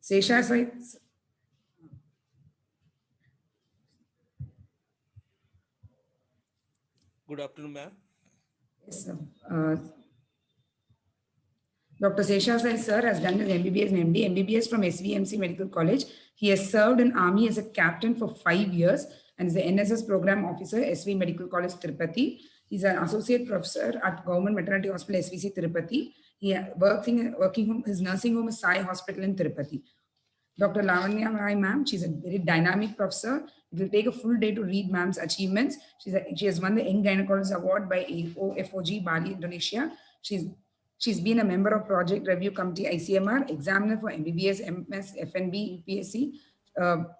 Sesha, sir. Good afternoon, ma'am. Yes, sir. Dr. Sesha Sai sir has done his MBBS and MD, MBBS from SVMC Medical College. He has served in Army as a captain for 5 years and is the NSS program officer, SV Medical College, Tirupati. He's an associate professor at Government Maternity Hospital, SVC, Tirupati. He working home, his nursing home is Sai Hospital in Tirupati. Dr. Lavanya Rai, ma'am, she's a very dynamic professor. It will take a full day to read ma'am's achievements. She has won the Young Gynecologist Award by OFOG, Bali, Indonesia. She's been a member of Project Review Committee, ICMR, examiner for MBBS, MS, FNB, UPSC,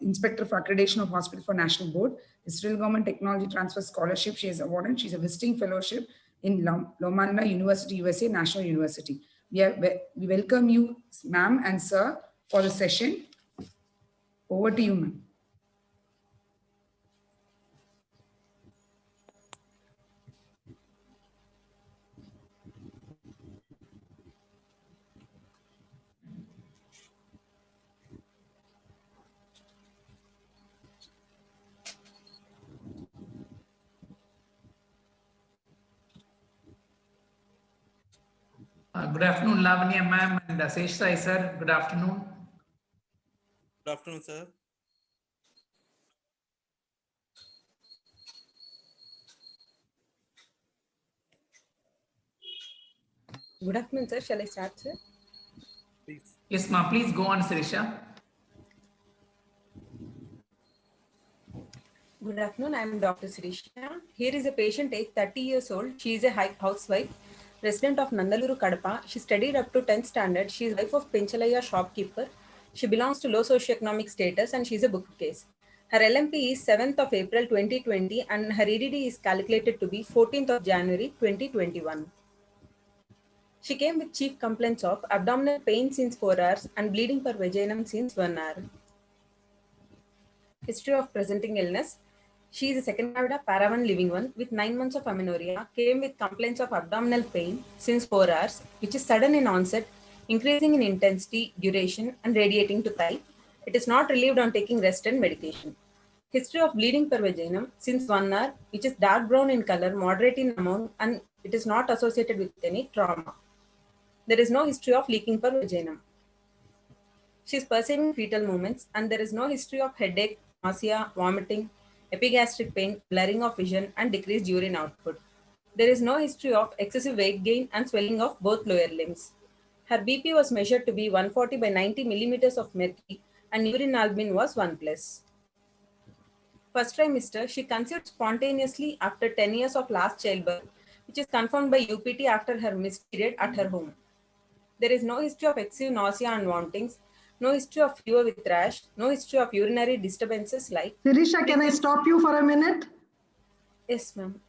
inspector for accreditation of hospital for National Board, Israel Government Technology Transfer Scholarship she is awarded. She's a visiting fellowship in Lomanda University, USA, National University. We welcome you, ma'am and sir, for the session. Over to you, ma'am. Good afternoon, Lavanya ma'am and Sesh Sai sir. Good afternoon. Good afternoon, sir. Good afternoon, sir. Shall I start, sir? Please. Yes, ma'am. Please go on, Sirisha. Good afternoon. I am Dr. Sirisha. Here is a patient, age 30 years old. She is a housewife, resident of Nandaluru, Kadapa. She studied up to 10th standard. She is wife of Penchalaya shopkeeper. She belongs to low socioeconomic status and she is a bookcase. Her LMP is 7th of April 2020 and her EDD is calculated to be 14th of January 2021. She came with chief complaints of abdominal pain since 4 hours and bleeding per vaginum since 1 hour. History of presenting illness. She is a second gravida, para-1 living one with 9 months of amenorrhea, came with complaints of abdominal pain since 4 hours, which is sudden in onset, increasing in intensity, duration, and radiating to thigh. It is not relieved on taking rest and medication. History of bleeding per vaginum since 1 hour, which is dark brown in color, moderate in amount, and it is not associated with any trauma. There is no history of leaking per vaginum. She is perceiving fetal movements and there is no history of headache, nausea, vomiting, epigastric pain, blurring of vision, and decreased urine output. There is no history of excessive weight gain and swelling of both lower limbs. Her BP was measured to be 140 by 90 millimeters of mercury and urine albumin was 1+. First trimester, she conceived spontaneously after 10 years of last childbirth, which is confirmed by UPT after her missed period at her home. There is no history of excessive nausea and vomitings, no history of fever with rash, no history of urinary disturbances like... Sirisha, can I stop you for a minute? Yes, ma'am.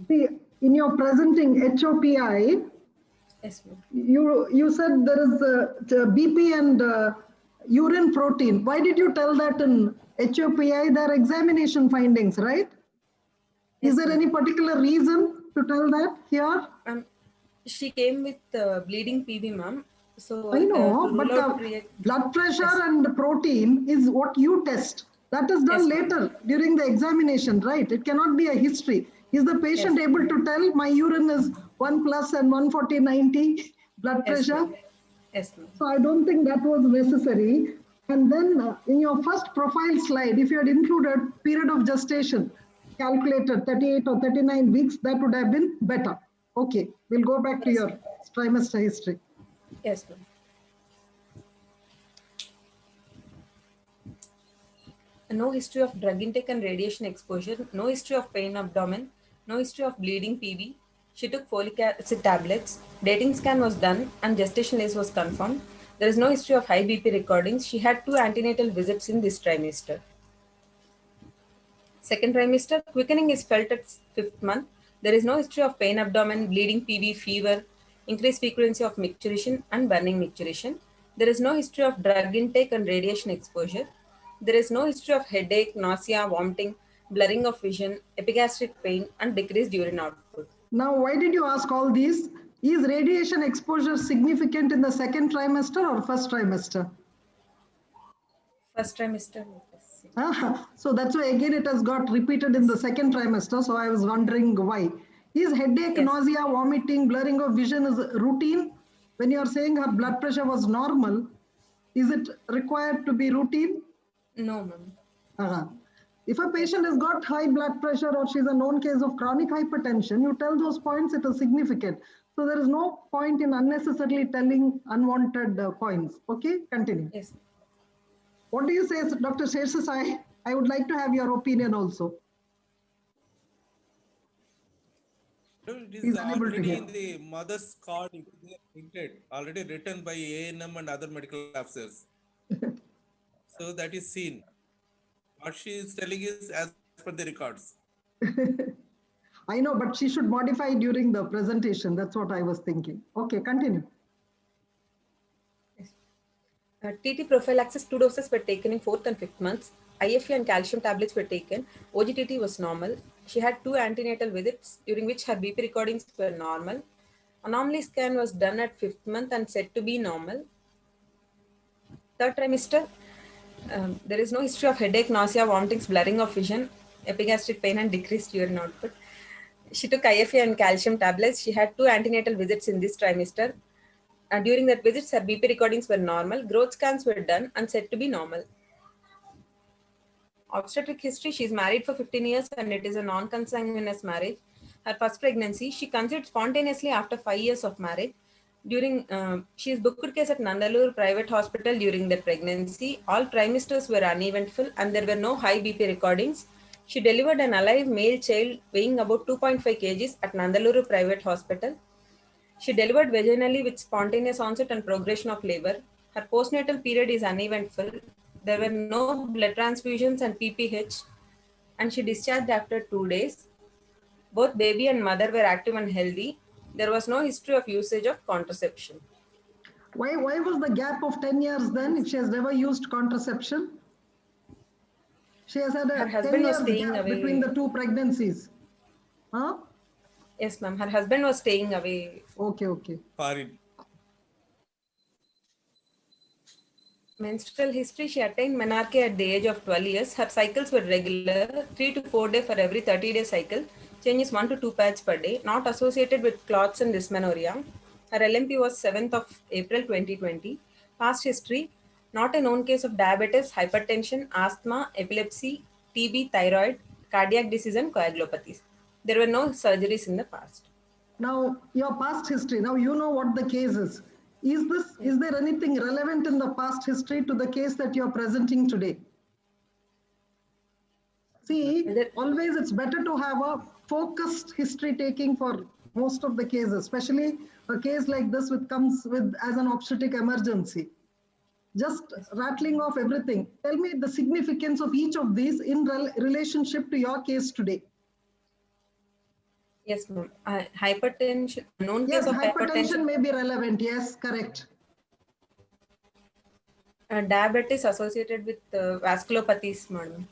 See, in your presenting HOPI, Yes, ma'am. you said there is BP and urine protein. Why did you tell that in HOPI? There are examination findings, right? Yes, is there any particular reason to tell that here? She came with bleeding PV, ma'am. So I know, but blood pressure and protein is what you test. That is done later during the examination, right? It cannot be a history. Is the patient able to tell my urine is 1+ and 140/90 blood pressure? Yes, ma'am. So I don't think that was necessary. And then in your first profile slide, if you had included period of gestation calculated 38 or 39 weeks, that would have been better. Okay, we'll go back to your trimester history. Yes, ma'am. No history of drug intake and radiation exposure, no history of pain abdomen, no history of bleeding PV. She took folic acid tablets, dating scan was done and gestation age was confirmed. There is no history of high BP recordings. She had 2 antenatal visits in this trimester. Second trimester, quickening is felt at 5th month. There is no history of pain abdomen, bleeding PV, fever, increased frequency of micturition and burning micturition. There is no history of drug intake and radiation exposure. There is no history of headache, nausea, vomiting, blurring of vision, epigastric pain, and decreased urine output. Now, why did you ask all these? Is radiation exposure significant in the second trimester or first trimester? First trimester. So that's why again it has got repeated in the second trimester. So I was wondering why. Is headache, Yes. nausea, vomiting, blurring of vision is routine? When you are saying her blood pressure was normal, is it required to be routine? No, ma'am. If a patient has got high blood pressure or she's a known case of chronic hypertension, you tell those points, it is significant. So there is no point in unnecessarily telling unwanted points. Okay, continue. Yes. What do you say, Dr. Sheshasai? I would like to have your opinion also. No, it He's is unable to already hear. in the mother's card, it is printed, already written by ANM and other medical officers. So that is seen. What she is telling is as per the records. I know, but she should modify during the presentation. That's what I was thinking. Okay, continue. TT prophylaxis, 2 doses were taken in 4th and 5th months. IFE and calcium tablets were taken. OGTT was normal. She had 2 antenatal visits during which her BP recordings were normal. Anomaly scan was done at 5th month and said to be normal. 3rd trimester, there is no history of headache, nausea, vomitings, blurring of vision, epigastric pain, and decreased urine output. She took IFA and calcium tablets. She had 2 antenatal visits in this trimester. During that visits, her BP recordings were normal. Growth scans were done and said to be normal. Obstetric history, she is married for 15 years and it is a non-consanguineous marriage. Her first pregnancy, she conceived spontaneously after 5 years of marriage. She is booked case at Nandalur Private Hospital during the pregnancy. All trimesters were uneventful and there were no high BP recordings. She delivered an alive male child weighing about 2.5 kgs at Nandaluru Private Hospital. She delivered vaginally with spontaneous onset and progression of labor. Her postnatal period is uneventful. There were no blood transfusions and PPH, and she discharged after 2 days. Both baby and mother were active and healthy. There was no history of usage of contraception. Why was the gap of 10 years then if she has never used contraception? She has had Her a 10 husband was years staying gap away. between the 2 pregnancies. Huh? Yes, ma'am. Her husband was staying away. Okay. Foreign. Menstrual history, she attained menarche at the age of 12 years. Her cycles were regular, 3 to 4 days for every 30-day cycle. Changes 1 to 2 pads per day, not associated with clots and dysmenorrhea. Her LMP was 7th of April 2020. Past history, not a known case of diabetes, hypertension, asthma, epilepsy, TB, thyroid, cardiac disease and coagulopathies. There were no surgeries in the past. Now, your past history, now you know what the case is. Is there anything relevant in the past history to the case that you're presenting today? See, always it's better to have a focused history taking for most of the cases, especially a case like this which comes with as an obstetric emergency. Just rattling off everything. Tell me the significance of each of these in relationship to your case today. Yes, ma'am. Hypertension, known Yes, case of hypertension may be relevant. Yes, correct. Diabetes associated with vasculopathies, madam.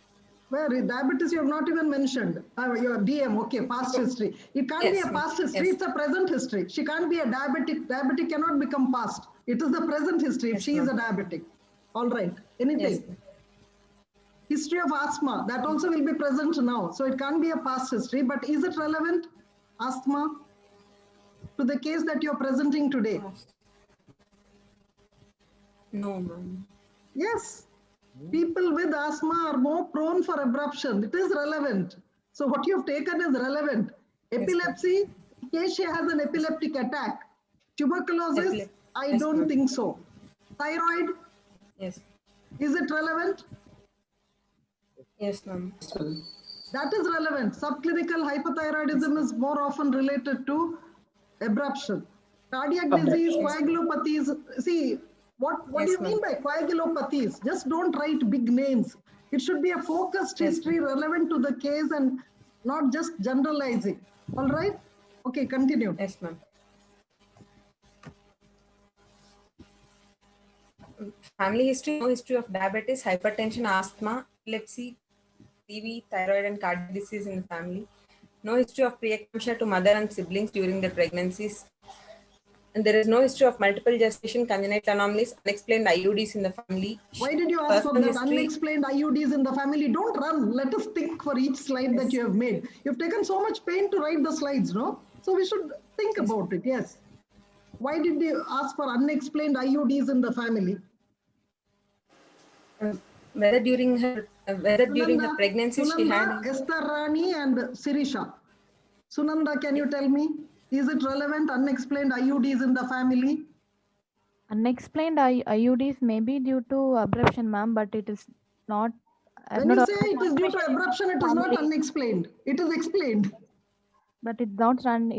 Where diabetes you have not even mentioned. Your DM, okay, past history. It can't be a past history, it's a present history. She can't be a diabetic. Diabetic cannot become past. It is the present history if she is a diabetic. All right, anything. Yes. History of asthma, that also will be present now. So it can't be a past history, but is it relevant, asthma, to the case that you're presenting today? No, ma'am. Yes. People with asthma are more prone for abruption. It is relevant. So what you've taken is relevant. Epilepsy, in case she has an epileptic attack. Tuberculosis, I don't think so. Thyroid, yes. Is it relevant? Yes, ma'am. That is relevant. Subclinical hypothyroidism is more often related to abruption. Cardiac disease, coagulopathies. See, what do you mean by coagulopathies? Just don't write big names. It should be a focused history relevant to the case and not just generalizing. All right? Okay, continue. Yes, ma'am. Family history, no history of diabetes, hypertension, asthma, epilepsy, TB, thyroid, and cardiac disease in the family. No history of preeclampsia to mother and siblings during their pregnancies. And there is no history of multiple gestation, congenital anomalies, unexplained IUDs in the family. Why did you ask for Personal that history. unexplained IUDs in the family? Don't run. Let us think for each slide that you have made. You've taken so much pain to write the slides, no? So we should think about it, yes. Why did you ask for unexplained IUDs in the family? Whether during her pregnancy she had. Sunanda, Esther Rani and Sirisha. Sunanda, can you tell me, is it relevant, unexplained IUDs in the family? Unexplained IUDs may be due to abruption, ma'am, but it is not. When you say it is due to abruption, it is not unexplained. It is explained. But it not run.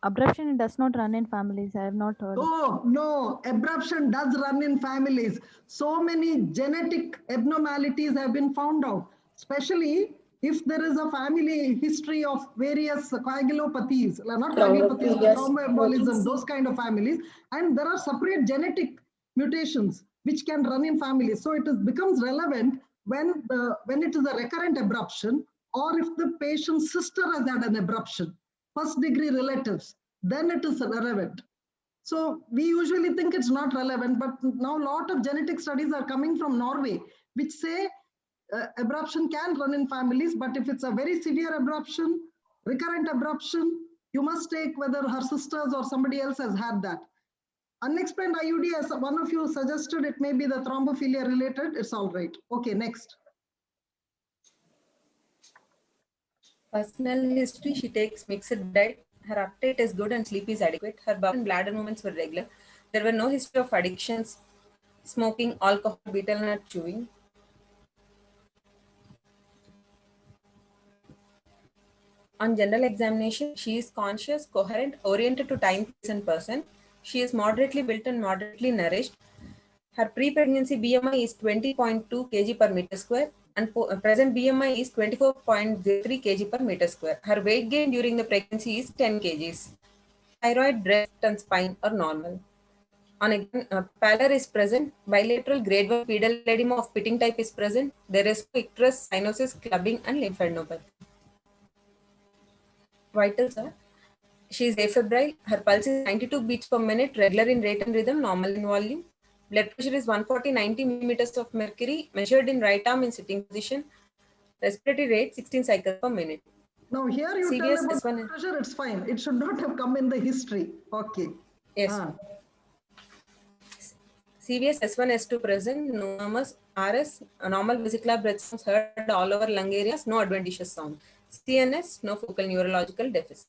Abruption does not run in families. I have not heard. Oh, no, abruption does run in families. So many genetic abnormalities have been found out, especially if there is a family history of various coagulopathies, not coagulopathies, thromboembolism, those kind of families. And there are separate genetic mutations which can run in families. So it becomes relevant when it is a recurrent abruption, or if the patient's sister has had an abruption, first degree relatives, then it is relevant. So we usually think it's not relevant, but now a lot of genetic studies are coming from Norway, which say abruption can run in families, but if it's a very severe abruption, recurrent abruption, you must take whether her sisters or somebody else has had that. Unexplained IUD, as one of you suggested, it may be the thrombophilia related, it's all right. Okay, next. Personal history, she takes mixed diet. Her appetite is good and sleep is adequate. Her bowel and bladder movements were regular. There were no history of addictions, smoking, alcohol, betel nut chewing. On general examination, she is conscious, coherent, oriented to time, place, and person. She is moderately built and moderately nourished. Her pre-pregnancy BMI is 20.2 kg per meter square, and present BMI is 24.03 kg per meter square. Her weight gain during the pregnancy is 10 kgs. Thyroid, breast, and spine are normal. On pallor is present. Bilateral grade 1 pedal edema of pitting type is present. There is icterus, cyanosis, clubbing, and lymphadenopathy. Vitals are: she is afebrile. Her pulse is 92 beats per minute, regular in rate and rhythm, normal in volume. Blood pressure is 140/90 millimeters of mercury, measured in right arm in sitting position. Respiratory rate 16 cycles per minute. Now here you tell about blood pressure, it's fine. It should not have come in the history. Okay. Yes. CVS S1, S2 present, no RS, normal vesicular breath sounds heard all over lung areas, no adventitious sound. CNS, no focal neurological deficit.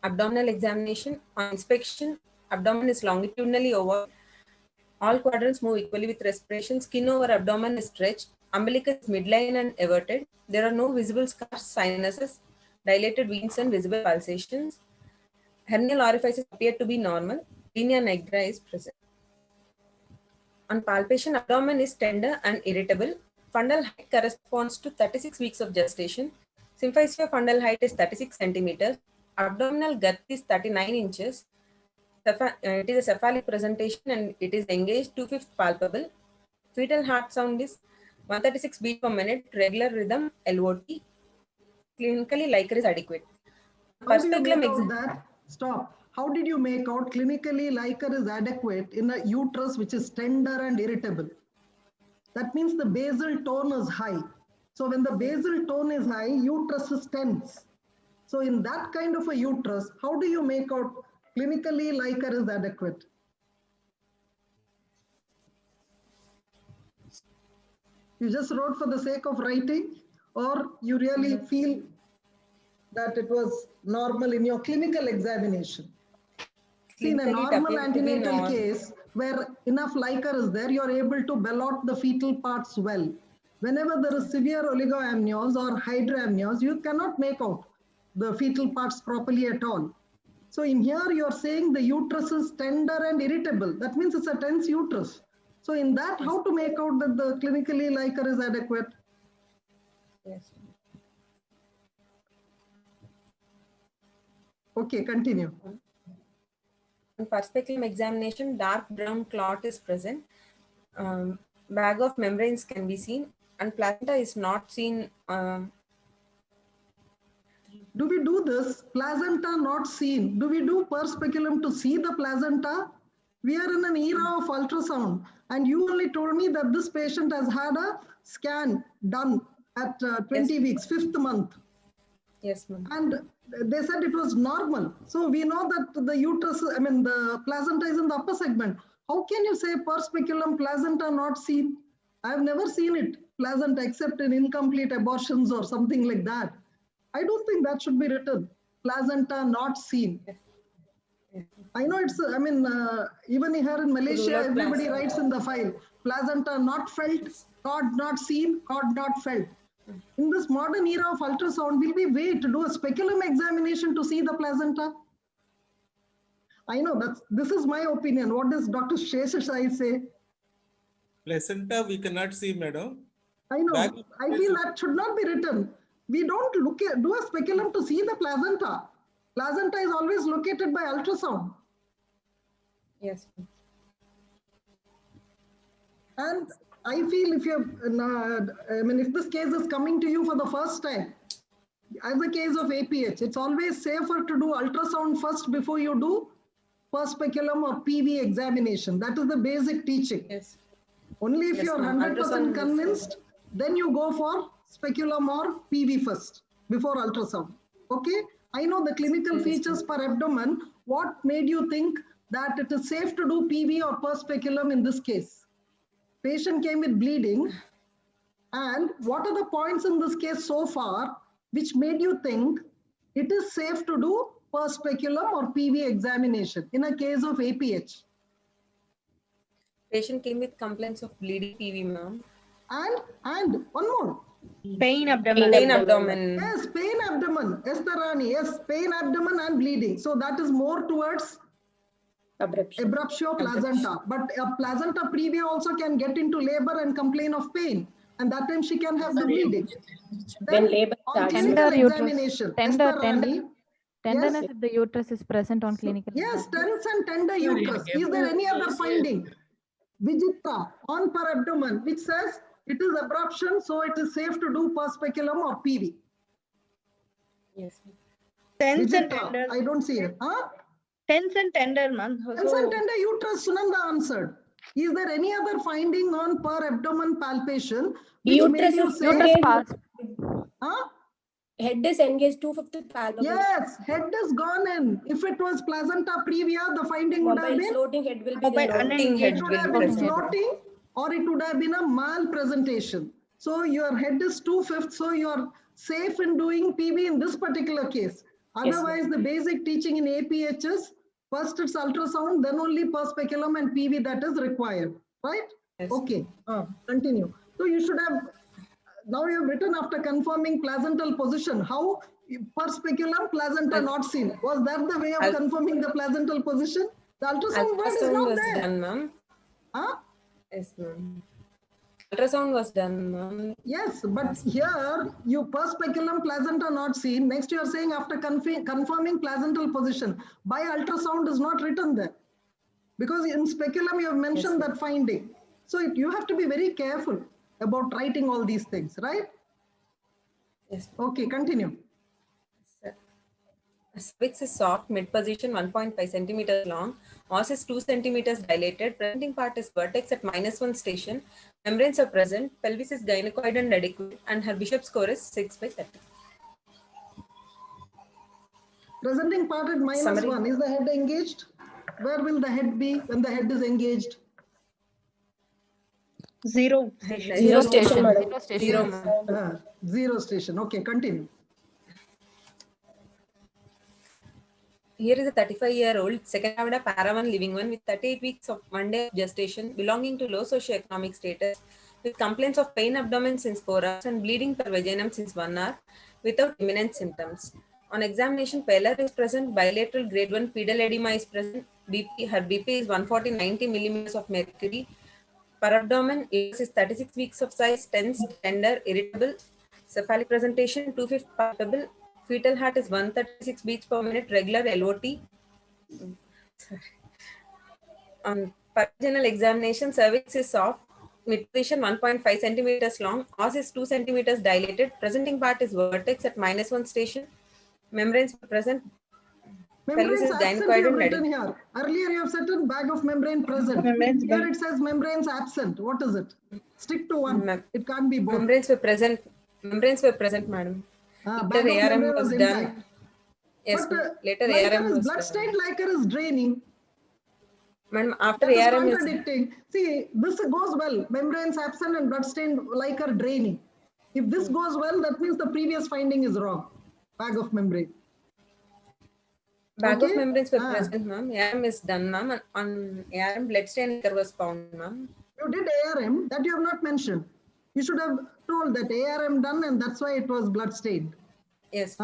Abdominal examination. On inspection, abdomen is longitudinally oval. All quadrants move equally with respiration. Skin over abdomen is stretched. Umbilicus is midline and everted. There are no visible scars, sinuses, dilated veins, and visible pulsations. Hernial orifices appear to be normal. Linea nigra is present. On palpation, abdomen is tender and irritable. Fundal height corresponds to 36 weeks of gestation. Symphysia fundal height is 36 centimeters. Abdominal girth is 39 inches. It is a cephalic presentation and it is engaged 2/5 palpable. Fetal heart sound is 136 beats per minute, regular rhythm, LOT. Clinically, Liker is adequate. How do you make out that? Stop. How did you make out clinically Liker is adequate in a uterus which is tender and irritable? That means the basal tone is high. So when the basal tone is high, uterus is tense. So in that kind of a uterus, how do you make out clinically Liker is adequate? You just wrote for the sake of writing, or you really feel that it was normal in your clinical examination? See, in a normal antenatal case where enough Liker is there, you're able to ballot the fetal parts well. Whenever there is severe oligoamnios or hydroamnios, you cannot make out the fetal parts properly at all. So in here, you're saying the uterus is tender and irritable. That means it's a tense uterus. So in that, how to make out that the clinically Liker is adequate? Yes. Okay, continue. On perspective examination, dark brown clot is present. Bag of membranes can be seen, and placenta is not seen. Do we do this? Placenta not seen. Do we do per speculum to see the placenta? We are in an era of ultrasound, and you only told me that this patient has had a scan done at 20 Yes. weeks, 5th month. Yes, ma'am. And they said it was normal. So we know that the uterus, I mean, the placenta is in the upper segment. How can you say per speculum placenta not seen? I have never seen it, placenta, except in incomplete abortions or something like that. I don't think that should be written. Placenta not seen. I know it's, I mean, even here in Malaysia, out everybody placenta. writes in the file, placenta not felt, cord not seen, cord not felt. In this modern era of ultrasound, will we wait to do a speculum examination to see the placenta? I know this is my opinion. What does Dr. Sheshasai say? Placenta we cannot see, madam. I know. Back- I feel that should not be written. We don't do a speculum to see the placenta. Placenta is always located by ultrasound. Yes. And I feel if if this case is coming to you for the first time, as a case of APH, it's always safer to do ultrasound first before you do per speculum or PV examination. That is the basic teaching. Yes. Only if Yes, you're ma'am. 100% Ultrasound is- convinced, then you go for speculum or PV first before ultrasound. Okay? I know the clinical Yes, features per abdomen. What made you think that it is safe to do PV or per speculum in this case? Patient came with bleeding. And what are the points in this case so far which made you think it is safe to do per speculum or PV examination in a case of APH? Patient came with complaints of bleeding PV, ma'am. And one more. Pain abdomen. Pain abdomen. Yes, pain abdomen. Esther Rani, yes, pain abdomen and bleeding. So that is more towards abruptio placenta. But a placenta previa also can get into labor and complain of pain. And that time she can have the bleeding. When labor on starts. clinical Tender uterus. examination, Tender, Esther tender. Rani, Tenderness yes. if the uterus is present on clinical. Yes, tense and tender uterus. Is there any other finding? Vijitra on per abdomen, which says it is abruption, so it is safe to do per speculum or PV. Yes. Tense and Vijitra, tender. I don't see it. Huh? Tense and tender, man. Tense and tender uterus, Sunanda answered. Is there any other finding on per abdomen palpation which made Uterus you is say, Uterus engaged. pass. huh? Head is engaged 2/5 palpable. Yes, head is gone in. If it was placenta previa, the finding would have Mobile been, floating head will be Mobile the and norm. Floating head it would will have be been present. floating or it would have been a malpresentation. So your head is 2/5, so you're safe in doing PV in this particular case. Otherwise, the basic teaching in APH is first it's ultrasound, then only per speculum and PV that is required, right? Yes. Okay, continue. So you should have, now you have written after confirming placental position, how per speculum placenta not seen. Was that the way of confirming the placental position? The ultrasound word is Ultrasound not was there. done, ma'am. Huh? Yes, ma'am. Ultrasound was done, ma'am. Yes, but here you per speculum placenta not seen. Next you are saying after confirming placental position. By ultrasound is not written there. Because in speculum you have mentioned that finding. So you have to be very careful about writing all these things, right? Yes. Okay, continue. Cervix is soft, mid position 1.5 centimeters long, os is 2 centimeters dilated, presenting part is vertex at -1 station, membranes are present, pelvis is gynecoid and adequate, and her Bishop score is 6/30. Presenting part at Summary. -1. Is the head engaged? Where will the head be when the head is engaged? Zero. Zero station, madam. Zero station. Zero, ma'am. Zero station. Okay, continue. Here is a 35-year-old second avida para-1 living one with 38 weeks of 1 day of gestation, belonging to low socioeconomic status, with complaints of pain abdomen since 4 hours and bleeding per vaginum since 1 hour, without imminent symptoms. On examination, pallor is present, bilateral grade 1 pedal edema is present, her BP is 140/90 millimeters of mercury. Per abdomen, uterus is 36 weeks of size, tense, tender, irritable, cephalic presentation, 2/5 palpable, fetal heart is 136 beats per minute, regular LOT. On vaginal examination, cervix is soft, mid position 1.5 centimeters long, os is 2 centimeters dilated, presenting part is vertex at -1 station, Membranes were present. Membranes Pelvis is absent you gynecoid have and written nadu. here. Earlier you have said bag of membrane present. Membranes Here by- it says membranes absent. What is it? Stick to one. Mem- It can't be both. Membranes were present. Membranes were present, madam. Bag Later of ARM membrane was was done. intact. Yes, But ma'am. Later liquor ARM is was blood done. stained, liquor is draining. Madam, after That is ARM is contradicting. See, this goes well. Membranes absent and blood stained liquor draining. If this goes well, that means the previous finding is wrong. Bag of membrane. bag Okay. of membranes were Ah. present, ma'am. ARM is done, ma'am. And on ARM, blood stain liquor was found, ma'am. You did ARM, that you have not mentioned. You should have told that ARM done and that's why it was blood stained. Yes.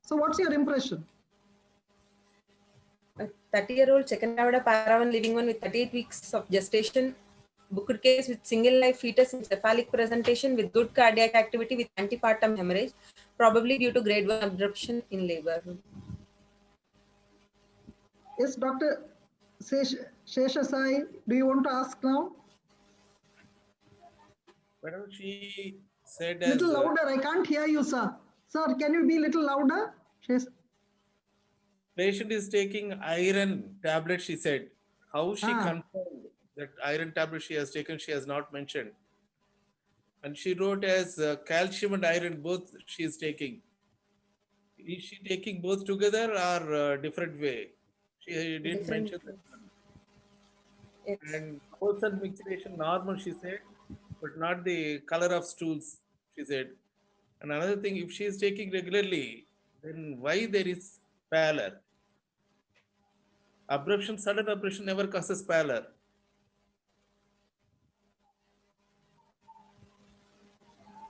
So what's your impression? A 30-year-old second Avada Paravan living one with 38 weeks of gestation, booked case with single life fetus in cephalic presentation with good cardiac activity with antepartum hemorrhage, probably due to grade 1 abruption in labor. Yes, Dr. Sheshasai, do you want to ask now? Madam, she said as Little louder, I can't hear you, sir. Sir, can you be little louder? patient is taking iron tablet, she said. How she confirmed that iron tablet she has taken, she has not mentioned. And she wrote as calcium and iron, both she is taking. Is she taking both together or different way? She didn't mention that. Yes. And wholesale mixation normal, she said, but not the color of stools, she said. And another thing, if she is taking regularly, then why there is pallor? Abruption, sudden abruption never causes pallor.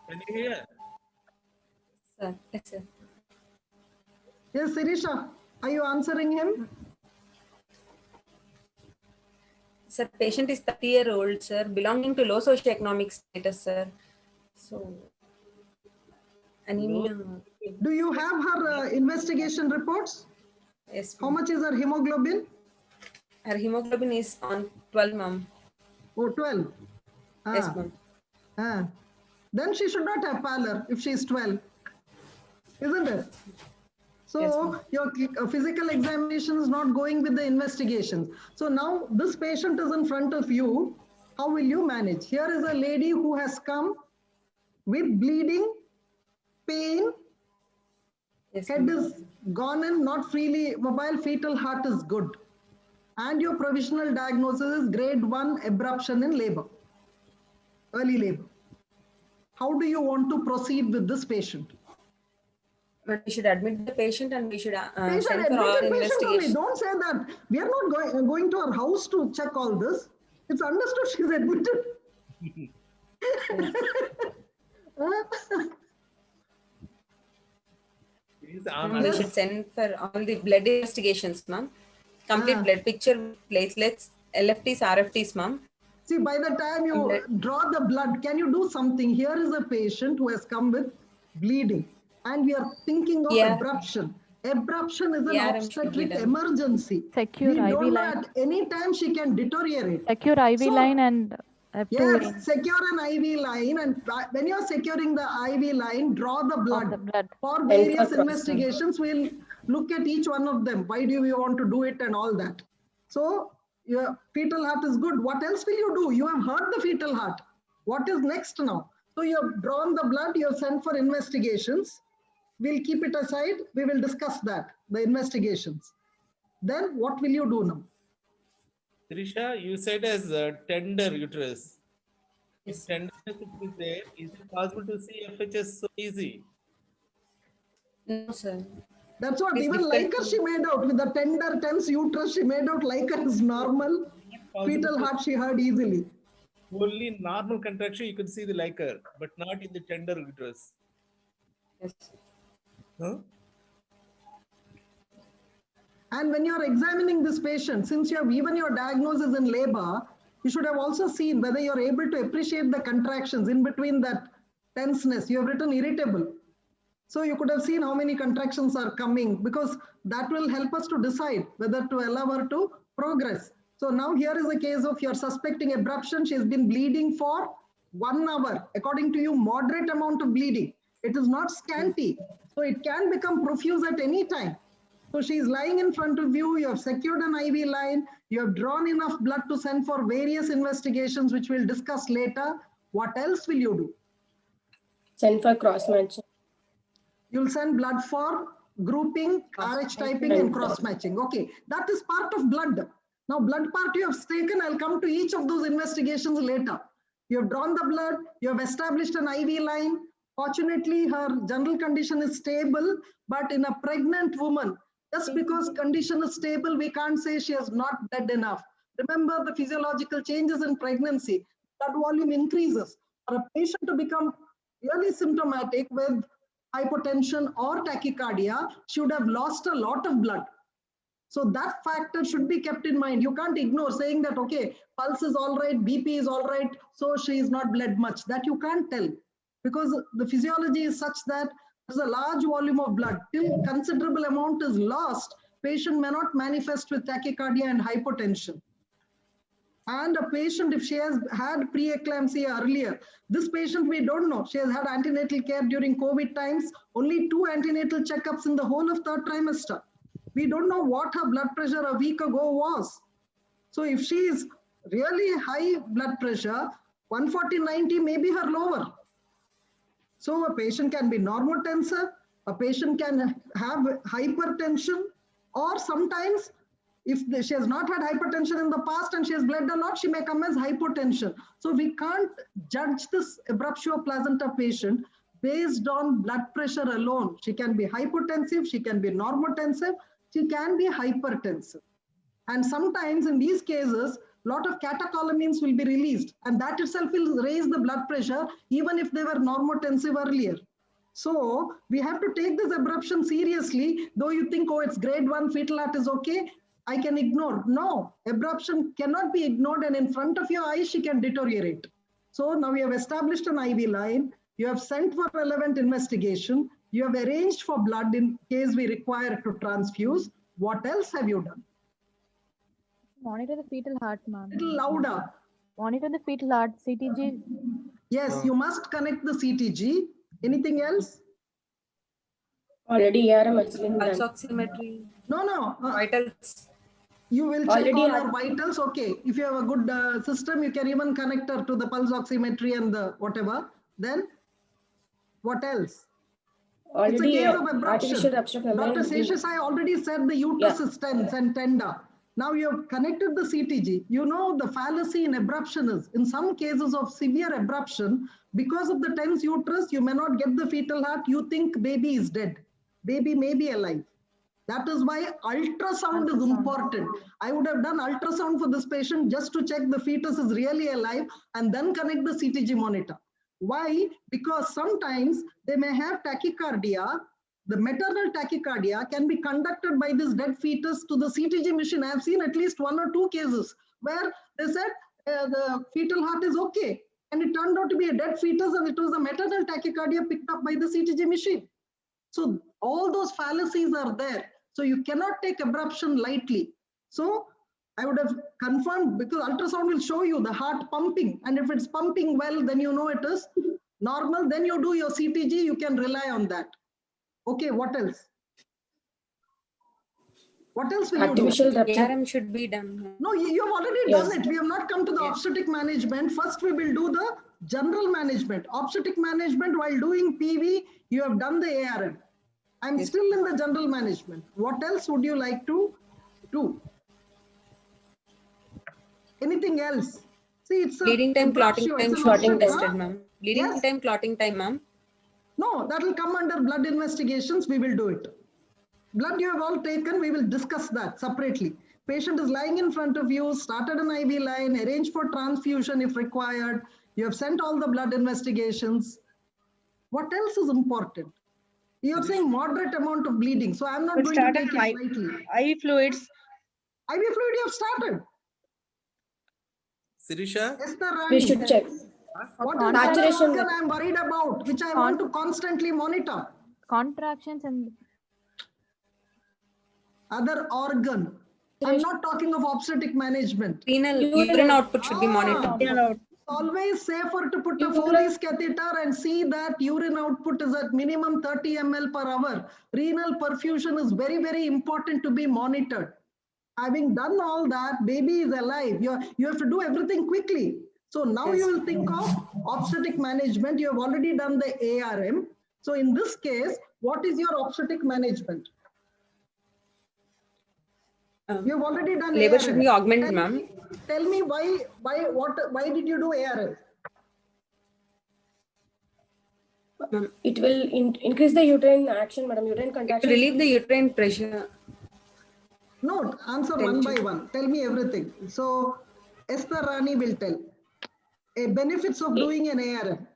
Can you hear? Sir, yes, sir. Yes, Sirisha, are you answering him? Sir, patient is 30-year-old, sir, belonging to low socioeconomic status, sir. So, anemia. Do you have her investigation reports? Yes, How ma'am. much is her hemoglobin? Her hemoglobin is on 12, ma'am. Oh, 12. Yes, ma'am. Then she should not have pallor if she is 12, isn't it? So Yes, your physical examination is not going with the investigations. So now this patient is in front of you. How will you manage? Here is a lady who has come with bleeding, pain, Yes, head ma'am. is gone in, not freely mobile, fetal heart is good. And your provisional diagnosis is grade 1 abruption in labor, early labor. How do you want to proceed with this patient? But we should admit the patient and we should Patient, send for all admitted patient only. investigation. Don't say that. We are not going to her house to check all this. It's understood she's admitted. We should send for all the blood investigations, ma'am. Complete blood picture, platelets, LFTs, RFTs, ma'am. See, by the time you draw the blood, can you do something? Here is a patient who has come with bleeding, and we are thinking of abruption. Abruption is an obstetric emergency. Secure we IV don't know line. at any time she can deteriorate. Secure IV line and F2 Yes, secure an IV line, and when you are securing the IV line, draw the blood. For various investigations, we'll look at each one of them. Why do we want to do it and all that? So your fetal heart is good. What else will you do? You have heard the fetal heart. What is next now? So you have drawn the blood, you have sent for investigations. We'll keep it aside. We will discuss that, the investigations. Then what will you do now? Trisha, you said as tender uterus. If tenderness is there, is it possible to see FHS so easy? No, sir. That's what It's even difficult Liker she made out with the tender, tense uterus. She made out Liker is normal. Fetal heart she heard easily. Only in normal contraction you can see the liquor, but not in the tender uterus. Yes. Huh? And when you are examining this patient, since you have even your diagnosis in labor, you should have also seen whether you are able to appreciate the contractions in between that tenseness. You have written irritable. So you could have seen how many contractions are coming, because that will help us to decide whether to allow her to progress. So now here is a case of you're suspecting abruption. She has been bleeding for 1 hour, according to you, moderate amount of bleeding. It is not scanty. So it can become profuse at any time. So she's lying in front of you. You have secured an IV line. You have drawn enough blood to send for various investigations, which we'll discuss later. What else will you do? Send for cross-matching. You'll send blood for grouping, RH typing, and cross-matching. Okay, that is part of blood. Now, blood part you have taken. I'll come to each of those investigations later. You have drawn the blood. You have established an IV line. Fortunately, her general condition is stable, but in a pregnant woman, just because condition is stable, we can't say she is not dead enough. Remember the physiological changes in pregnancy. Blood volume increases. For a patient to become really symptomatic with hypotension or tachycardia, she would have lost a lot of blood. So that factor should be kept in mind. You can't ignore saying that, okay, pulse is all right, BP is all right, so she is not bled much. That you can't tell, because the physiology is such that there's a large volume of blood. Till considerable amount is lost, patient may not manifest with tachycardia and hypotension. And a patient, if she has had preeclampsia earlier, this patient we don't know. She has had antenatal care during COVID times, only 2 antenatal checkups in the whole of 3rd trimester. We don't know what her blood pressure a week ago was. So if she is really high blood pressure, 140/90 may be her lower. So a patient can be normotensive, a patient can have hypertension, or sometimes if she has not had hypertension in the past and she has bled a lot, she may come as hypotension. So we can't judge this abruptio placenta patient based on blood pressure alone. She can be hypotensive, she can be normotensive, she can be hypertensive. And sometimes in these cases, a lot of catecholamines will be released, and that itself will raise the blood pressure even if they were normotensive earlier. So we have to take this abruption seriously. Though you think, oh, it's grade 1, fetal heart is okay, I can ignore. No, abruption cannot be ignored, and in front of your eyes, she can deteriorate. So now we have established an IV line. You have sent for relevant investigation. You have arranged for blood in case we require to transfuse. What else have you done? Monitor the fetal heart, ma'am. Little louder. Monitor the fetal heart, CTG. Yes, you must connect the CTG. Anything else? Already ARM has been Pulse done. oximetry, No. vitals. You will check Already all had- her vitals. Okay. If you have a good system, you can even connect her to the pulse oximetry and the whatever. Then what else? It's a Already case of abruption. artificial rupture of Dr. membrane. Seshas, I already said the uterus is tense and tender. Now you have connected the CTG. You know the fallacy in abruption is, in some cases of severe abruption, because of the tense uterus, you may not get the fetal heart. You think baby is dead. Baby may be alive. That is why ultrasound is important. I would have done ultrasound for this patient just to check the fetus is really alive and then connect the CTG monitor. Why? Because sometimes they may have tachycardia. The maternal tachycardia can be conducted by this dead fetus to the CTG machine. I have seen at least 1 or 2 cases where they said the fetal heart is okay. And it turned out to be a dead fetus, and it was a maternal tachycardia picked up by the CTG machine. So all those fallacies are there. So you cannot take abruption lightly. So I would have confirmed, because ultrasound will show you the heart pumping. And if it's pumping well, then you know it is normal. Then you do your CTG, you can rely on that. Okay, what else? What else will Artificial you do? rupture. ARM should be done. No, you have already Yes. done it. We have not come to the obstetric management. First, we will do the general management. Obstetric management, while doing PV, you have done the ARM. I'm still in the general management. What else would you like to do? Anything else? See, it's a Bleeding time, clotting abruptio, time it's an should be Clotting obstetric, tested, huh? ma'am. Bleeding Yes. time, clotting time, ma'am. No, that will come under blood investigations. We will do it. Blood you have all taken, we will discuss that separately. Patient is lying in front of you, started an IV line, arranged for transfusion if required. You have sent all the blood investigations. What else is important? You are saying moderate amount of bleeding. So I'm not But going to started take it lightly. IV fluids. IV fluid you have started. Sirisha? Esther We Rani. should check. What is the Saturation organ I'm worried about, which I want to constantly monitor? Contractions and Other organ. I'm not talking of obstetric management. Renal, Urine urine output should be Ah. monitored. You know, Always safer to put a You Foley's catheter and see that urine output is at minimum 30 ml per hour. Renal perfusion is very, very important to be monitored. Having done all that, baby is alive. You have to do everything quickly. So now you will think of obstetric management. You have already done the ARM. So in this case, what is your obstetric management? You have already done Labor ARM. should be augmented, ma'am. Tell me why did you do ARM? It will increase the uterine action, madam. Uterine To contraction. relieve the uterine pressure. No, answer one by one. Tell me everything. So Esther Rani will tell. Benefits of doing an ARM.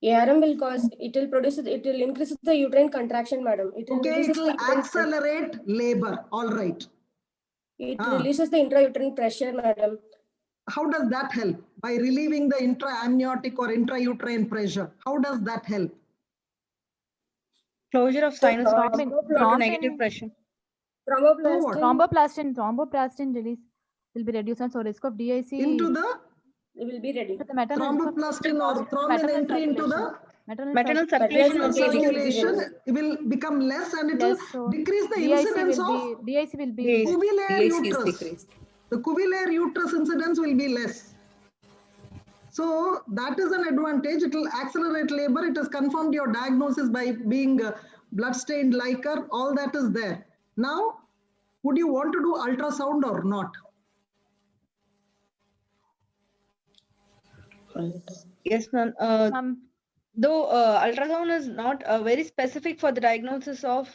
ARM will cause, it will increase the uterine contraction, madam. It Okay, releases it will the uterine accelerate labor. All right. It releases the intrauterine pressure, madam. How does that help? By relieving the intraamniotic or intrauterine pressure. How does that help? Closure of sinus Drop in- due to drop negative in- pressure. Thromboplastin release will be reduced, and so risk of DIC Into the will be ready. the maternal thromboplastin or thrombin entry into the Maternal circulation will be circulation will become less and it will less, so decrease the DIC incidence will of be DIC will be DIC. cuvular DIC is uterus. decreased. The cuvular uterus incidence will be less. So that is an advantage. It will accelerate labor. It has confirmed your diagnosis by being blood-stained liquor. All that is there. Now, would you want to do ultrasound or not? Yes, ma'am. Though ultrasound is not very specific for the diagnosis of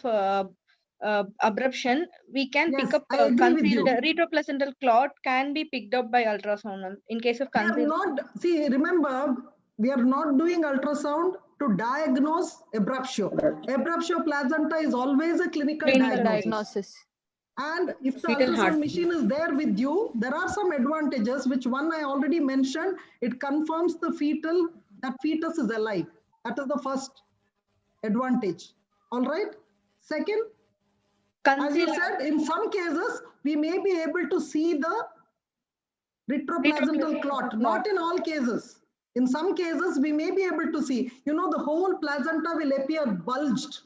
abruption, we can Yes, pick up I agree with you. retroplacental clot can be picked up by ultrasound, ma'am, in case of We are concealed. not, see, remember, we are not doing ultrasound to diagnose abruptio. Abruptio placenta is always a clinical diagnosis. diagnosis. And if the Fetal ultrasound heart. machine is there with you, there are some advantages, which one I already mentioned. It confirms that fetus is alive. That is the first advantage. All right. Second, as you said, in some cases, we may be able to see the retroplacental clot. Not in all cases. In some cases, we may be able to see, the whole placenta will appear bulged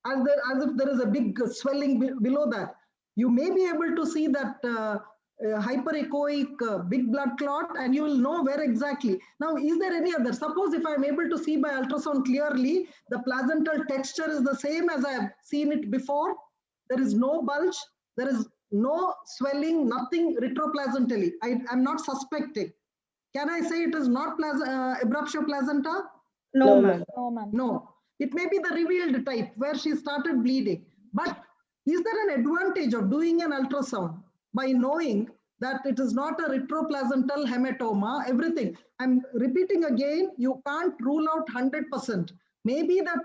as if there is a big swelling below that. You may be able to see that hyperechoic big blood clot, and you will know where exactly. Now, is there any other? Suppose if I am able to see by ultrasound clearly, the placental texture is the same as I have seen it before. There is no bulge. There is no swelling, nothing retroplacentally. I am not suspecting. Can I say it is not abruptio placenta? No, ma'am. No, ma'am. No. It may be the revealed type where she started bleeding. But is there an advantage of doing an ultrasound by knowing that it is not a retroplacental hematoma, everything? I'm repeating again, you can't rule out 100%. Maybe that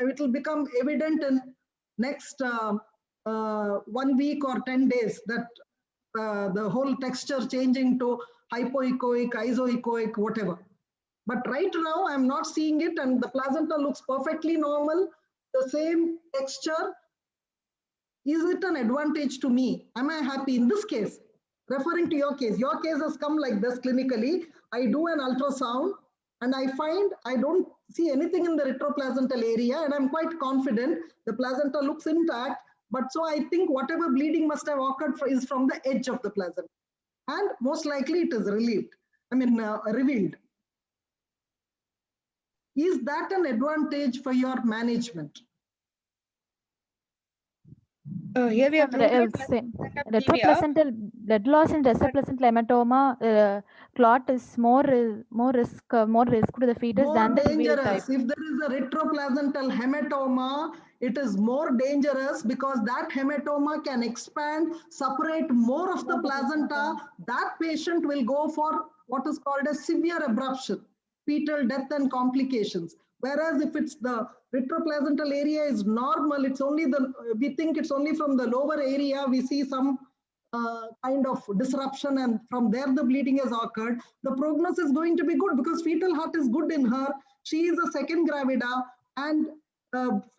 it will become evident in next 1 week or 10 days that the whole texture changing to hypoechoic, isoechoic, whatever. But right now, I'm not seeing it, and the placenta looks perfectly normal, the same texture. Is it an advantage to me? Am I happy in this case? Referring to your case has come like this clinically. I do an ultrasound, and I find I don't see anything in the retroplacental area, and I'm quite confident the placenta looks intact. But so I think whatever bleeding must have occurred is from the edge of the placenta, and most likely it is revealed. Is that an advantage for your management? Here we have retroplacental blood loss and retroplacental hematoma clot is more risk to the fetus than the revealed type. If there is a retroplacental hematoma, it is more dangerous because that hematoma can expand, separate more of the placenta. That patient will go for what is called a severe abruption, fetal death and complications. Whereas if it's the retroplacental area is normal, it's only we think it's only from the lower area, we see some kind of disruption, and from there the bleeding has occurred. The prognosis is going to be good because fetal heart is good in her. She is a second gravida, and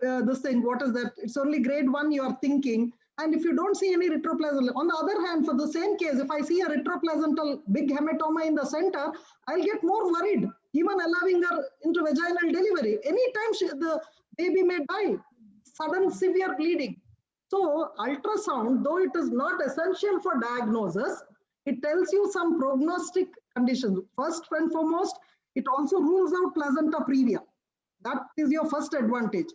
this thing, what is that? It's only grade 1 you are thinking. And if you don't see any retroplacental, on the other hand, for the same case, if I see a retroplacental big hematoma in the center, I'll get more worried, even allowing her into vaginal delivery. Anytime the baby may die, sudden severe bleeding. So ultrasound, though it is not essential for diagnosis, it tells you some prognostic conditions. First and foremost, it also rules out placenta previa. That is your first advantage.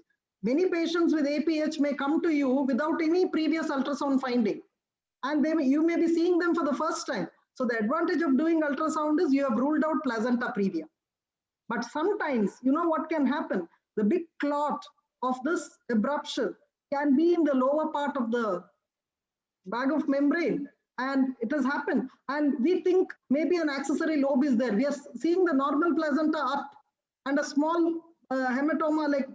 Many patients with APH may come to you without any previous ultrasound finding, and you may be seeing them for the first time. So the advantage of doing ultrasound is you have ruled out placenta previa. But sometimes, you know what can happen? The big clot of this abruption can be in the lower part of the bag of membrane, and it has happened. And we think maybe an accessory lobe is there. We are seeing the normal placenta up and a small hematoma like,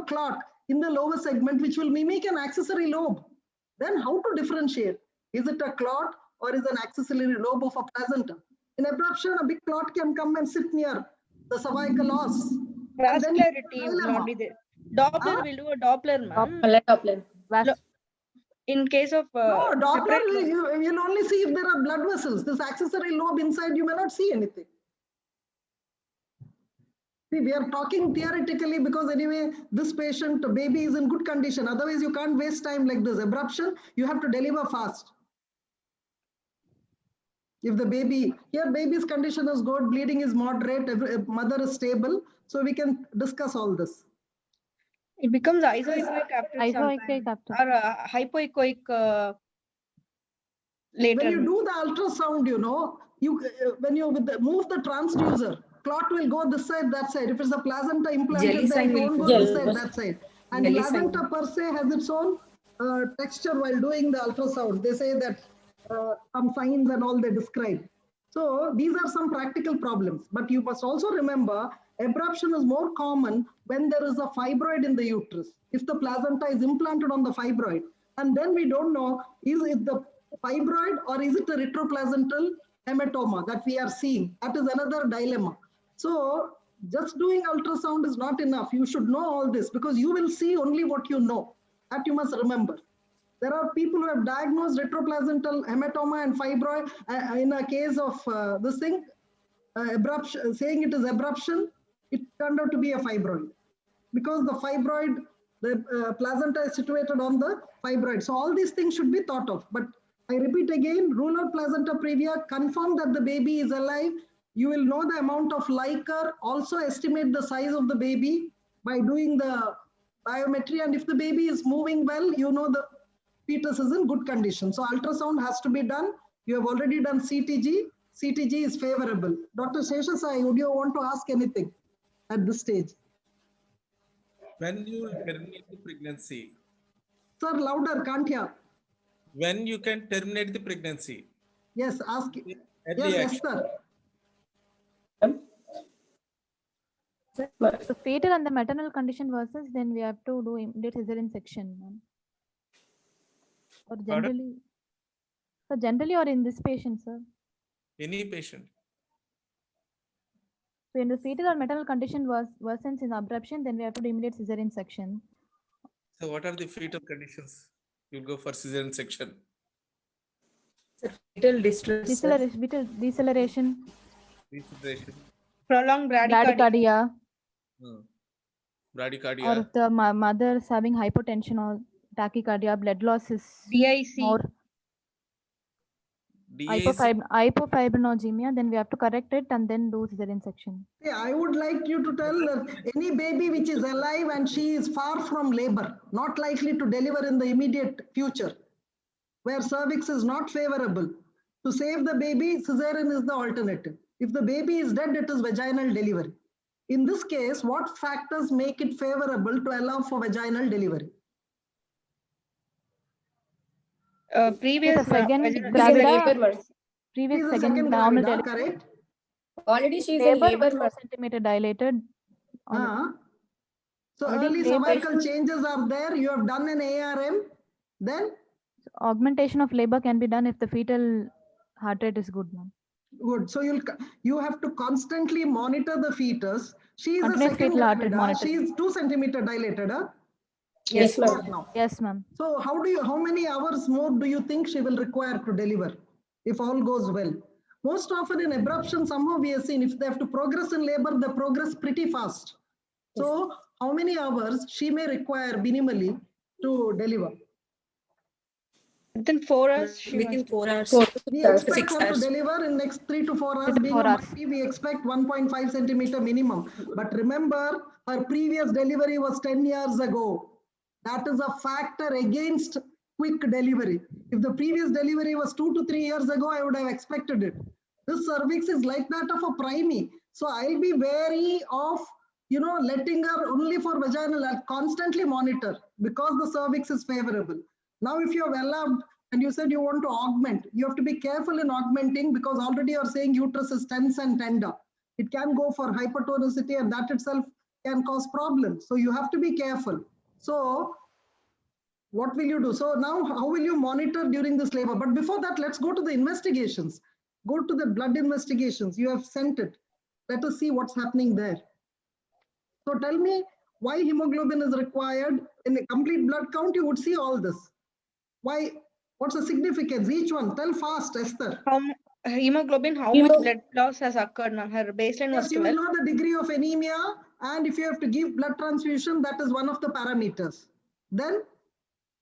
clot in the lower segment, which will mimic an accessory lobe. Then how to differentiate? Is it a clot or is it an accessory lobe of a placenta? In abruption, a big clot can come and sit near the cervical os. Vascularity will not be there. Doppler will do a Doppler, man. Doppler. In case of no, Doppler, you'll only see if there are blood vessels. This accessory lobe inside, you may not see anything. See, we are talking theoretically because anyway, this patient, baby is in good condition. Otherwise, you can't waste time like this. Abruption, you have to deliver fast. If the baby's condition is good, bleeding is moderate, mother is stable, so we can discuss all this. It becomes isoechoic after or hypoechoic later. When you do the ultrasound, when you move the transducer, clot will go this side, that side. If it's a placenta implanted, then it won't go this side, that side. And placenta per se has its own texture while doing the ultrasound. They say that some signs and all they describe. So these are some practical problems. But you must also remember, abruption is more common when there is a fibroid in the uterus. If the placenta is implanted on the fibroid, and then we don't know, is it the fibroid or is it a retroplacental hematoma that we are seeing? That is another dilemma. So just doing ultrasound is not enough. You should know all this because you will see only what you know. That you must remember. There are people who have diagnosed retroplacental hematoma and fibroid in a case of this thing, abruption, saying it is abruption, it turned out to be a fibroid. Because the fibroid, the placenta is situated on the fibroid. So all these things should be thought of. But I repeat again, rule out placenta previa, confirm that the baby is alive. You will know the amount of liquor, also estimate the size of the baby by doing the biometry. And if the baby is moving well, you know the fetus is in good condition. So ultrasound has to be done. You have already done CTG. CTG is favorable. Dr. Sheshasai, would you want to ask anything at this stage? When you terminate the pregnancy? Sir, louder, can't hear. When you can terminate the pregnancy? Yes, ask. Yes, sir. So fetal and the maternal condition versus then we have to do immediate cesarean section. Or generally, so generally or in this patient, sir? Any patient. So in the fetal or maternal condition worsens in abruption, then we have to do immediate cesarean section. So what are the fetal conditions? You'll go for cesarean section. Fetal distress. Deceleration. Prolonged bradycardia. Bradycardia. Or if the mother is having hypotension or tachycardia, blood loss is DIC. more. Hypofibrinogemia, then we have to correct it and then do cesarean section. Yeah, I would like you to tell that any baby which is alive and she is far from labor, not likely to deliver in the immediate future, where cervix is not favorable, to save the baby, cesarean is the alternative. If the baby is dead, it is vaginal delivery. In this case, what factors make it favorable to allow for vaginal delivery? Previous second normal delivery. Correct. Already she is in labor. 4 centimeter dilated. So early cervical changes are there. You have done an ARM. Then augmentation of labor can be done if the fetal heart rate is good, ma'am. Good. So you have to constantly monitor the fetus. She is a Continuous second fetal heart rate gravida. monitor. She is 2 centimeter dilated. Yes, ma'am. Now. Yes, ma'am. So how many hours more do you think she will require to deliver if all goes well? Most often in abruption, somehow we have seen if they have to progress in labor, they progress pretty fast. So how many hours she may require minimally to deliver? Within 4 hours, Within 4 hours. We expect 6 her to hours. deliver in next 3 to 4 hours. 3 to Being 4 a hours. monkey, we expect 1.5 centimeter minimum. But remember, her previous delivery was 10 years ago. That is a factor against quick delivery. If the previous delivery was 2 to 3 years ago, I would have expected it. This cervix is like that of a primey. So I'll be wary of, letting her only for vaginal. I'll constantly monitor because the cervix is favorable. Now, if you have allowed and you said you want to augment, you have to be careful in augmenting because already you're saying uterus is tense and tender. It can go for hypertonicity and that itself can cause problems. So you have to be careful. So what will you do? So now how will you monitor during this labor? But before that, let's go to the investigations. Go to the blood investigations. You have sent it. Let us see what's happening there. So tell me why hemoglobin is required. In a complete blood count, you would see all this. Why? What's the significance? Each one. Tell fast, Esther. Hemoglobin, how much blood loss has occurred now? Her baseline was 12. You will know the degree of anemia, and if you have to give blood transfusion, that is one of the parameters. Then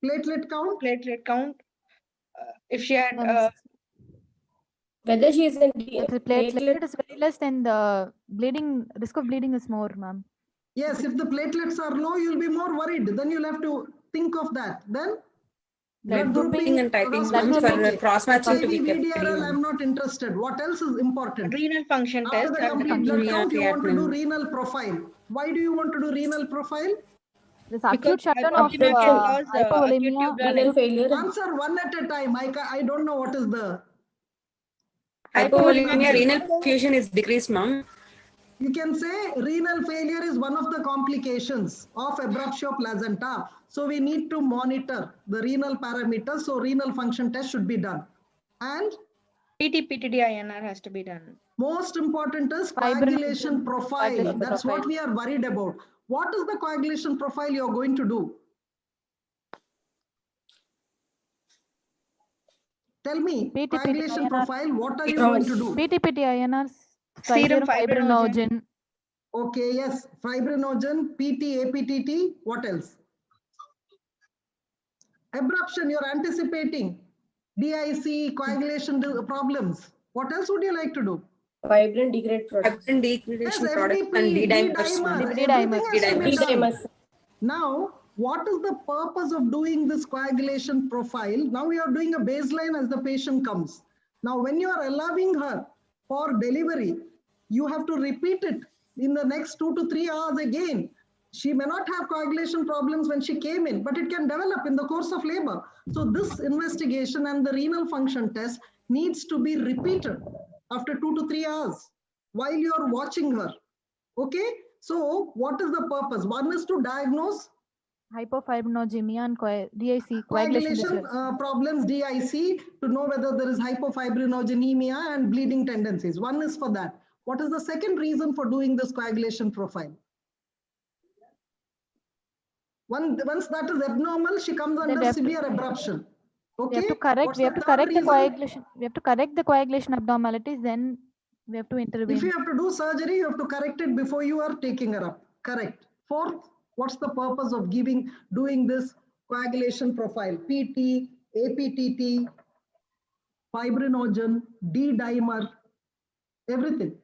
platelet count. Platelet count. If she had whether she is in the platelet is very less, then the risk of bleeding is more, ma'am. Yes, if the platelets are low, you'll be more worried. Then you'll have to think of that. Then blood grouping and typing for cross-matching to be kept. VDRL, I'm not interested. What else is important? Renal function test. After the complete blood count, you want to do renal profile. Why do you want to do renal profile? This acute shutdown of hypovolemia, renal failure. Answer one at a time. I don't know what is the hypovolemia. Renal perfusion is decreased, ma'am. You can say renal failure is one of the complications of abruptio placenta. So we need to monitor the renal parameters. So renal function test should be done. And PT-PTD-INR has to be done. Most important is coagulation profile. That's what we are worried about. What is the coagulation profile you're going to do? Tell me, coagulation profile, what are you going to do? PT-PTD-INR, serum fibrinogen. Okay, yes, fibrinogen, PT, APTT, what else? Abruption, you're anticipating. DIC, coagulation problems. What else would you like to do? Fibrin degrade product. Fibrin degradation product and D-dimers. Now, what is the purpose of doing this coagulation profile? Now we are doing a baseline as the patient comes. Now, when you are allowing her for delivery, you have to repeat it in the next 2 to 3 hours again. She may not have coagulation problems when she came in, but it can develop in the course of labor. So this investigation and the renal function test needs to be repeated after 2 to 3 hours while you are watching her. Okay, so what is the purpose? One is to diagnose hypofibrinogemia and DIC, coagulation problems, DIC, to know whether there is hypofibrinogenemia and bleeding tendencies. One is for that. What is the second reason for doing this coagulation profile? Once that is abnormal, she comes under severe abruption. Okay. We have to correct. We have to correct the coagulation. We have to correct the coagulation abnormalities. Then we have to intervene. If you have to do surgery, you have to correct it before you are taking her up. Correct. Fourth, what's the purpose of doing this coagulation profile? PT, APTT, fibrinogen, D-dimer, everything.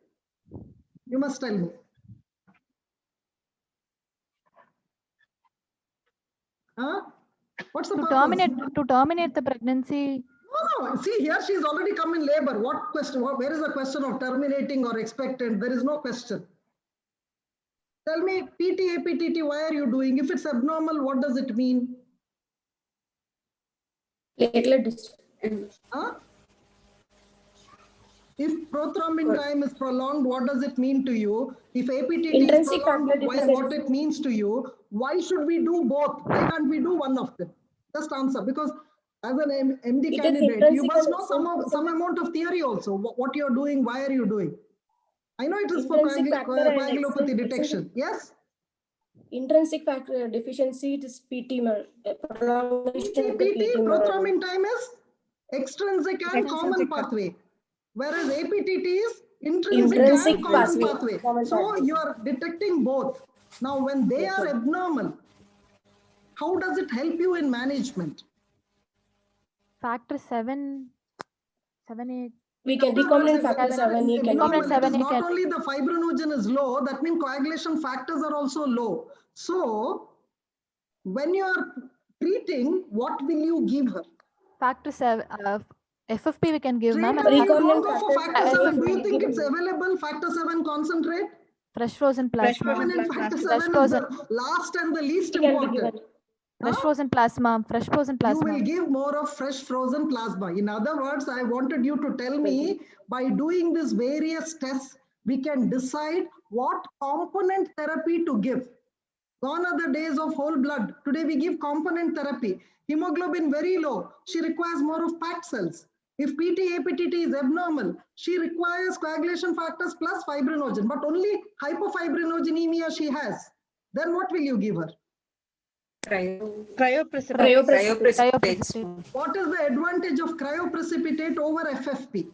You must tell me. Huh? What's the purpose? To terminate the pregnancy. No. See, here she's already come in labor. What question? Where is the question of terminating or expectant? There is no question. Tell me, PT, APTT, why are you doing? If it's abnormal, what does it mean? Huh? If prothrombin time is prolonged, what does it mean to you? If APTT is prolonged, what it means to you? Why should we do both? Why can't we do one of them? Just answer. Because as an MD candidate, you must know some amount of theory also. What you're doing, why are you doing? I know it is for coagulopathy detection. Yes? intrinsic factor deficiency, it is PT. PT, prothrombin time is extrinsic and common pathway, whereas APTT is intrinsic and common pathway. So you are detecting both. Now, when they are abnormal, how does it help you in management? Factor 7, 8. We can recombinant factor 7. It is not only the fibrinogen is low, that means coagulation factors are also low. So, when you are treating, what will you give her? Factor 7, FFP we can give, ma'am. You don't go for factor 7. Do you think it's available, factor 7 concentrate? Fresh frozen plasma. Factor 7 is the last and the least important. Fresh frozen plasma. Fresh frozen plasma. You will give more of fresh frozen plasma. In other words, I wanted you to tell me, by doing these various tests, we can decide what component therapy to give. Gone are the days of whole blood. Today we give component therapy. Hemoglobin very low. She requires more of packed cells. If PT-APTT is abnormal, she requires coagulation factors plus fibrinogen, but only hypofibrinogenemia she has. Then what will you give her? Cryoprecipitate. What is the advantage of cryoprecipitate over FFP?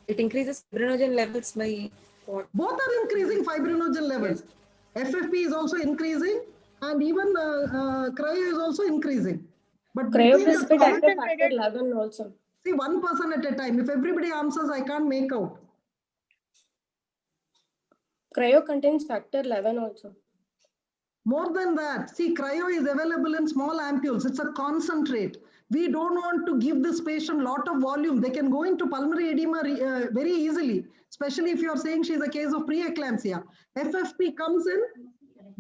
It increases fibrinogen levels by what? Both are increasing fibrinogen levels. Yes. FFP is also increasing, and even cryo is also increasing. But cryoprecipitate factor 11 also. See, one person at a time. If everybody answers, I can't make out. Cryo contains factor 11 also. More than that, see, cryo is available in small ampules. It's a concentrate. We don't want to give this patient lot of volume. They can go into pulmonary edema very easily, especially if you're saying she's a case of preeclampsia. FFP comes in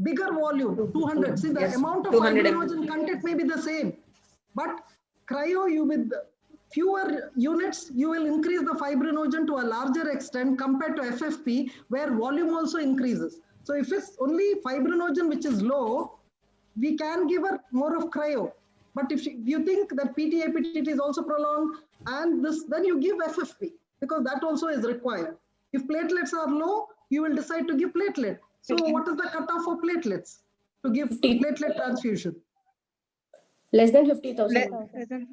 bigger volume, 200. See, the amount of fibrinogen content may be the same. But cryo, you with fewer units, you will increase the fibrinogen to a larger extent compared to FFP, where volume also increases. So if it's only fibrinogen which is low, we can give her more of cryo. But if you think that PT-APTT is also prolonged and this, then you give FFP, because that also is required. If platelets are low, you will decide to give platelet. So what is the cutoff for platelets to give platelet transfusion? Less than 50,000.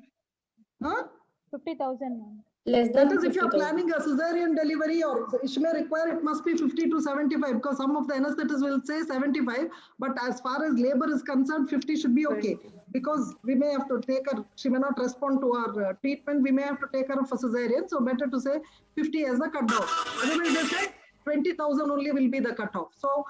Huh? 50,000. Less than that is 50, if you're planning a cesarean delivery, or it may require, it must be 50 to 75, because some of the anesthetists will say 75, but as far as labor is concerned, 50 should be okay, because we may have to take her, she may not respond to our treatment, we may have to take her for cesarean, so better to say 50 as the cutoff. Otherwise they say 20,000 only will be the cutoff. So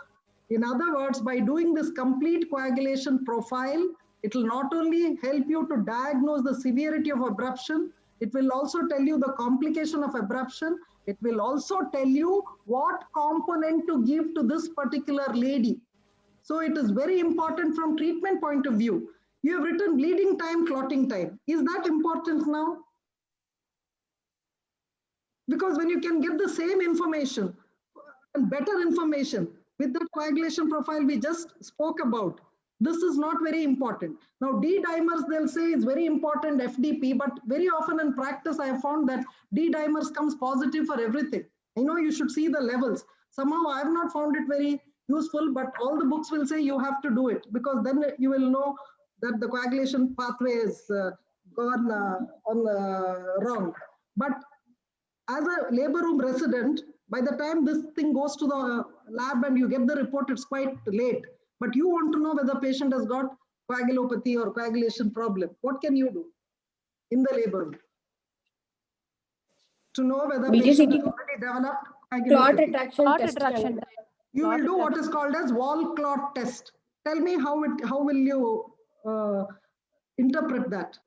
in other words, by doing this complete coagulation profile, it will not only help you to diagnose the severity of abruption, it will also tell you the complication of abruption. It will also tell you what component to give to this particular lady. So it is very important from treatment point of view. You have written bleeding time, clotting time. Is that important now? Because when you can get the same information and better information with the coagulation profile we just spoke about, this is not very important. Now, D-dimers, they'll say it's very important, FDP, but very often in practice, I have found that D-dimers comes positive for everything. I know you should see the levels. Somehow I have not found it very useful, but all the books will say you have to do it, because then you will know that the coagulation pathway is gone wrong. But as a labor room resident, by the time this thing goes to the lab and you get the report, it's quite late. But you want to know whether the patient has got coagulopathy or coagulation problem. What can you do in the labor room to know whether the patient has already developed coagulopathy? Clot retraction. You will do what is called as wall clot test. Tell me how will you interpret that?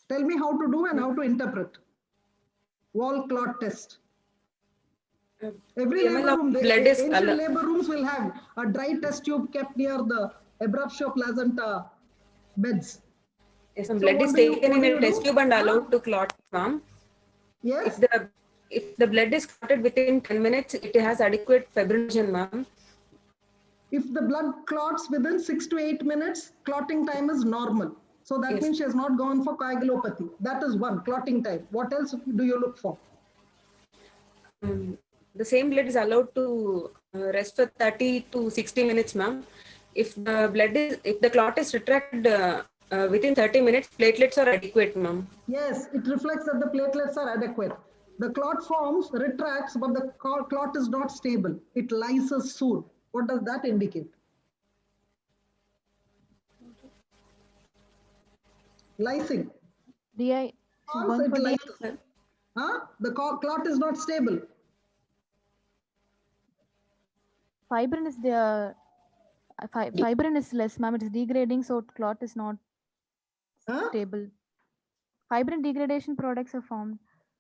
Tell me how to do and how to interpret wall clot test. Every labor room, ancient labor rooms will have a dry test tube kept near the abruptio placenta beds. Yes, some blood is taken in a test tube and allowed to clot, ma'am. Yes. If the blood is clotted within 10 minutes, it has adequate fibrinogen, ma'am. If the blood clots within 6 to 8 minutes, clotting time is normal. So that Yes. means she has not gone for coagulopathy. That is one, clotting time. What else do you look for? The same blood is allowed to rest for 30 to 60 minutes, ma'am. If the clot is retracted within 30 minutes, platelets are adequate, ma'am. Yes, it reflects that the platelets are adequate. The clot forms, retracts, but the clot is not stable. It lyses soon. What does that indicate? Lysing. DI. She's Forms, going it for DI. lyses. Huh? The clot is not stable. Fibrin is the fibrin is less, ma'am. It is degrading, so clot is not Huh? stable. Fibrin degradation products are formed.